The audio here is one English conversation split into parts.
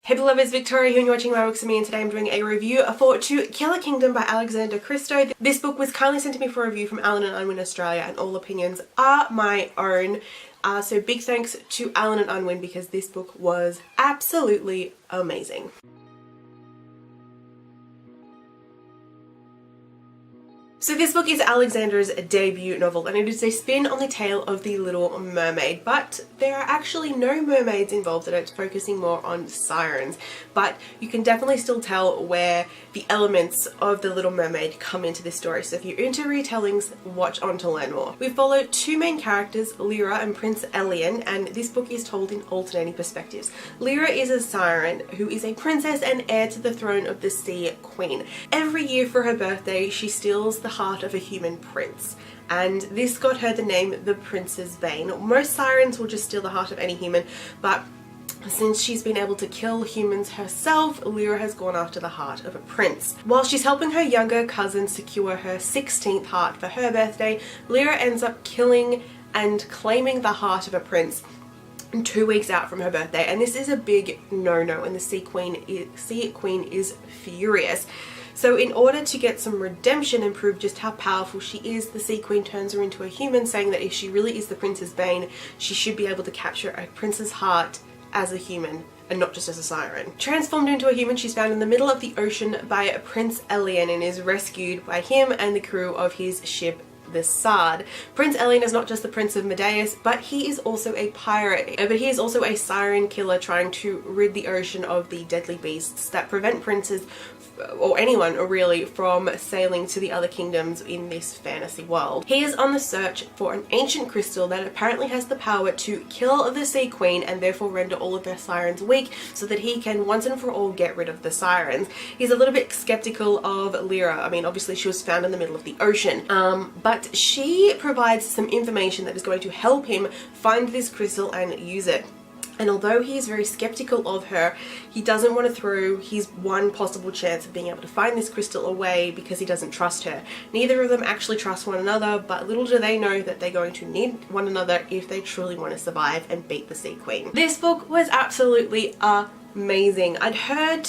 Hey beloveds, Victoria here and you're watching My Books and Me, and today I'm doing a review for To Kill a Kingdom by Alexander Christo. This book was kindly sent to me for a review from Allen Unwin Australia, and all opinions are my own. So big thanks to Allen Unwin because this book was absolutely amazing. So this book is Alexander's debut novel, and it is a spin on the tale of the Little Mermaid, but there are actually no mermaids involved, and it's focusing more on sirens. But you can definitely still tell where the elements of the Little Mermaid come into this story, so if you're into retellings, watch on to learn more. We follow two main characters, Lyra and Prince Allen, and this book is told in alternating perspectives. Lyra is a siren who is a princess and heir to the throne of the Sea Queen. Every year for her birthday, she steals the heart of a human prince, and this got her the name the Prince's Bane. Most sirens will just steal the heart of any human, but since she's been able to kill humans herself, Lyra has gone after the heart of a prince. While she's helping her younger cousin secure her 16th heart for her birthday, Lyra ends up killing and claiming the heart of a prince 2 weeks out from her birthday, and this is a big no-no, and the Sea Queen is furious. So in order to get some redemption and prove just how powerful she is, the Sea Queen turns her into a human, saying that if she really is the Prince's Bane, she should be able to capture a prince's heart as a human and not just as a siren. Transformed into a human, she's found in the middle of the ocean by Prince Allen and is rescued by him and the crew of his ship, the Sard. Prince Allen is not just the Prince of Medeus, but he is also a pirate. But he is also a siren killer trying to rid the ocean of the deadly beasts that prevent princes, or anyone really, from sailing to the other kingdoms in this fantasy world. He is on the search for an ancient crystal that apparently has the power to kill the Sea Queen and therefore render all of their sirens weak, so that he can once and for all get rid of the sirens. He's a little bit skeptical of Lyra. I mean, obviously she was found in the middle of the ocean, but she provides some information that is going to help him find this crystal and use it. And although he is very skeptical of her, he doesn't want to throw his one possible chance of being able to find this crystal away because he doesn't trust her. Neither of them actually trust one another, but little do they know that they're going to need one another if they truly want to survive and beat the Sea Queen. This book was absolutely amazing. I'd heard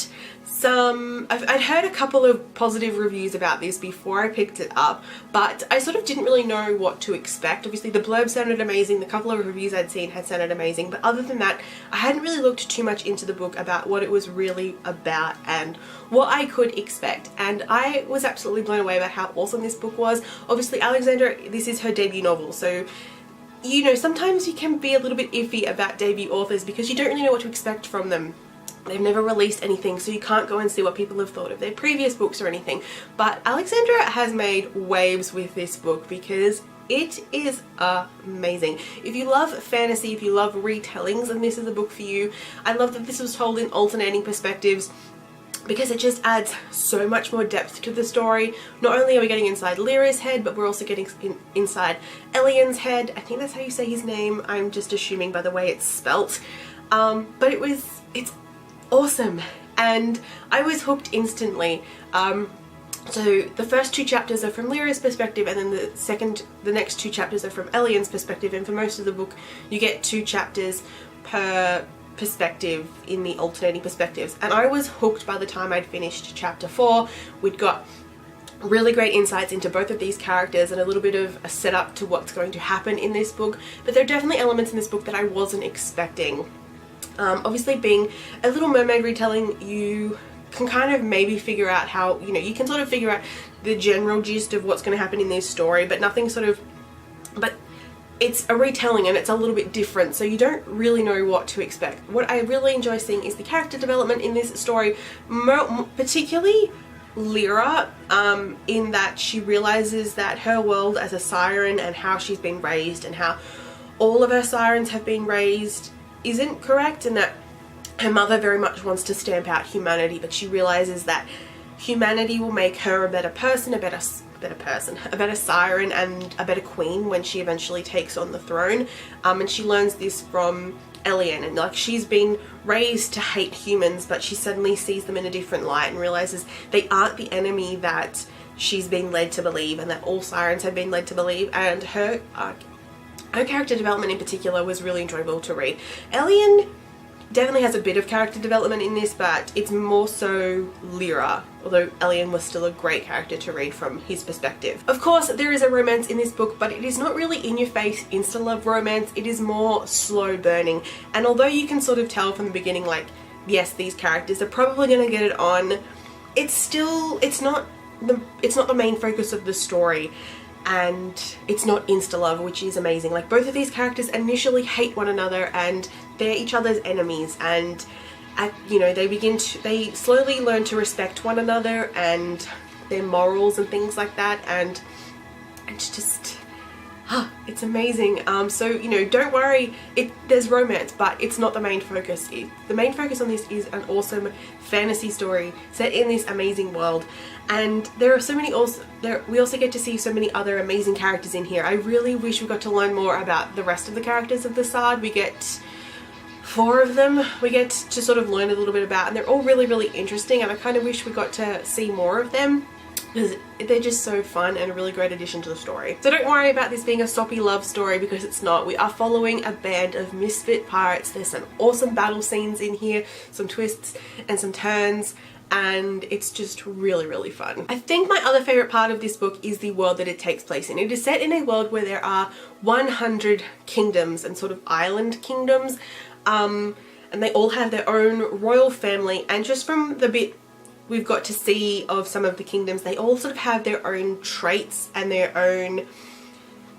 a couple of positive reviews about this before I picked it up, but I sort of didn't really know what to expect. Obviously the blurb sounded amazing, the couple of reviews I'd seen had sounded amazing, but other than that I hadn't really looked too much into the book about what it was really about and what I could expect, and I was absolutely blown away about how awesome this book was. Obviously Alexander, this is her debut novel, so you know, sometimes you can be a little bit iffy about debut authors because you don't really know what to expect from them. They've never released anything, so you can't go and see what people have thought of their previous books or anything. But Alexandra has made waves with this book because it is amazing. If you love fantasy, if you love retellings, then this is a book for you. I love that this was told in alternating perspectives because it just adds so much more depth to the story. Not only are we getting inside Lyra's head, but we're also getting inside Ellen's head. I think that's how you say his name. I'm just assuming by the way it's spelt. But it's awesome, and I was hooked instantly. So the first two chapters are from Lyra's perspective, and then the next two chapters are from Ellen's perspective, and for most of the book you get 2 chapters per perspective in the alternating perspectives, and I was hooked by the time I'd finished chapter 4. We'd got really great insights into both of these characters and a little bit of a setup to what's going to happen in this book, but there are definitely elements in this book that I wasn't expecting. Obviously being a Little Mermaid retelling, you can kind of maybe figure out how, you know, you can sort of figure out the general gist of what's going to happen in this story, but but it's a retelling and it's a little bit different, so you don't really know what to expect. What I really enjoy seeing is the character development in this story, particularly Lyra, in that she realizes that her world as a siren and how she's been raised and how all of her sirens have been raised isn't correct, and that her mother very much wants to stamp out humanity, but she realizes that humanity will make her a better person, a better siren and a better queen when she eventually takes on the throne. And she learns this from Allen, and like, she's been raised to hate humans, but she suddenly sees them in a different light and realizes they aren't the enemy that she's been led to believe, and that all sirens have been led to believe. And her character development in particular was really enjoyable to read. Allen definitely has a bit of character development in this, but it's more so Lyra, although Allen was still a great character to read from his perspective. Of course, there is a romance in this book, but it is not really in-your-face insta-love romance. It is more slow burning, and although you can sort of tell from the beginning, like, yes, these characters are probably going to get it on, it's not the main focus of the story. And it's not insta-love, which is amazing. Like, both of these characters initially hate one another and they're each other's enemies, and you know, they slowly learn to respect one another and their morals and things like that, and it's just it's amazing. So, you know, don't worry, there's romance, but it's not the main focus. The main focus on this is an awesome fantasy story set in this amazing world, and there are so many we also get to see so many other amazing characters in here. I really wish we got to learn more about the rest of the characters of the Sard. We get 4 of them we get to sort of learn a little bit about, and they're all really, really interesting, and I kind of wish we got to see more of them, because they're just so fun and a really great addition to the story. So don't worry about this being a soppy love story, because it's not. We are following a band of misfit pirates. There's some awesome battle scenes in here, some twists and some turns, and it's just really, really fun. I think my other favourite part of this book is the world that it takes place in. It is set in a world where there are 100 kingdoms and sort of island kingdoms, and they all have their own royal family, and just from the bit we've got to see of some of the kingdoms, they all sort of have their own traits and their own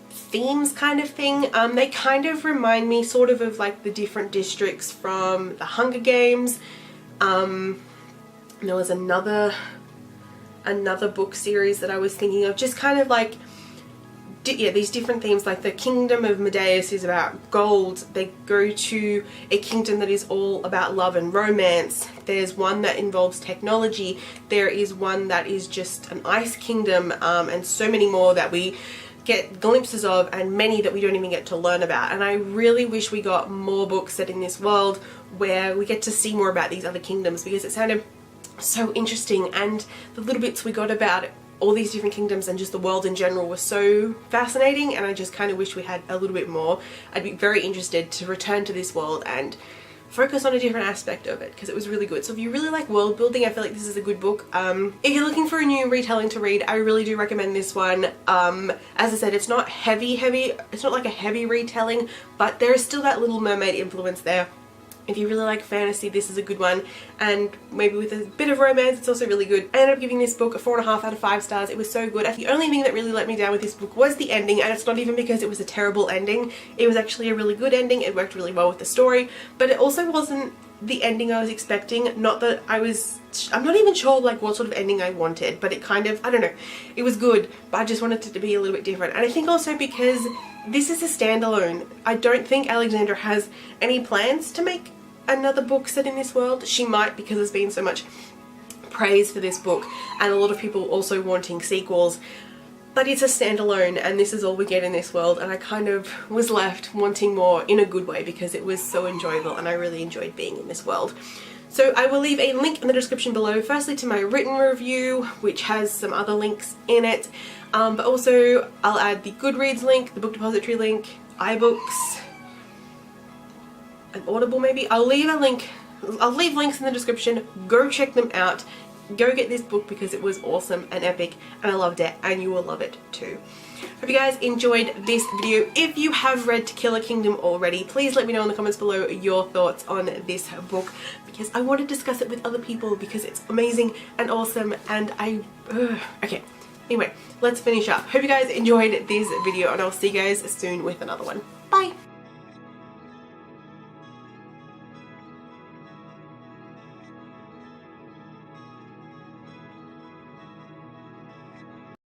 themes kind of thing. They kind of remind me sort of like the different districts from the Hunger Games. There was another book series that I was thinking of, just kind of like, yeah, these different themes. Like the Kingdom of Medeus is about gold. They go to a kingdom that is all about love and romance. There's one that involves technology. There is one that is just an ice kingdom, and so many more that we get glimpses of, and many that we don't even get to learn about. And I really wish we got more books set in this world where we get to see more about these other kingdoms, because it sounded so interesting, and the little bits we got about all these different kingdoms and just the world in general were so fascinating, and I just kind of wish we had a little bit more. I'd be very interested to return to this world and focus on a different aspect of it, because it was really good. So if you really like world building, I feel like this is a good book. If you're looking for a new retelling to read, I really do recommend this one. As I said, it's not heavy, it's not like a heavy retelling, but there is still that Little Mermaid influence there. If you really like fantasy, this is a good one, and maybe with a bit of romance, it's also really good. I ended up giving this book a 4.5 out of 5 stars. It was so good. The only thing that really let me down with this book was the ending, and it's not even because it was a terrible ending. It was actually a really good ending. It worked really well with the story, but it also wasn't the ending I was expecting. Not that I'm not even sure like what sort of ending I wanted, but it kind of, I don't know, it was good, but I just wanted it to be a little bit different. And I think also because this is a standalone, I don't think Alexandra has any plans to make another book set in this world. She might, because there's been so much praise for this book and a lot of people also wanting sequels, but it's a standalone and this is all we get in this world, and I kind of was left wanting more in a good way, because it was so enjoyable and I really enjoyed being in this world. So I will leave a link in the description below, firstly to my written review, which has some other links in it, but also I'll add the Goodreads link, the Book Depository link, iBooks, an Audible maybe. I'll leave links in the description. Go check them out. Go get this book, because it was awesome and epic and I loved it, and you will love it too. Hope you guys enjoyed this video. If you have read To Kill a Kingdom already, please let me know in the comments below your thoughts on this book, because I want to discuss it with other people, because it's amazing and awesome, and okay. Anyway, let's finish up. Hope you guys enjoyed this video, and I'll see you guys soon with another one. Bye!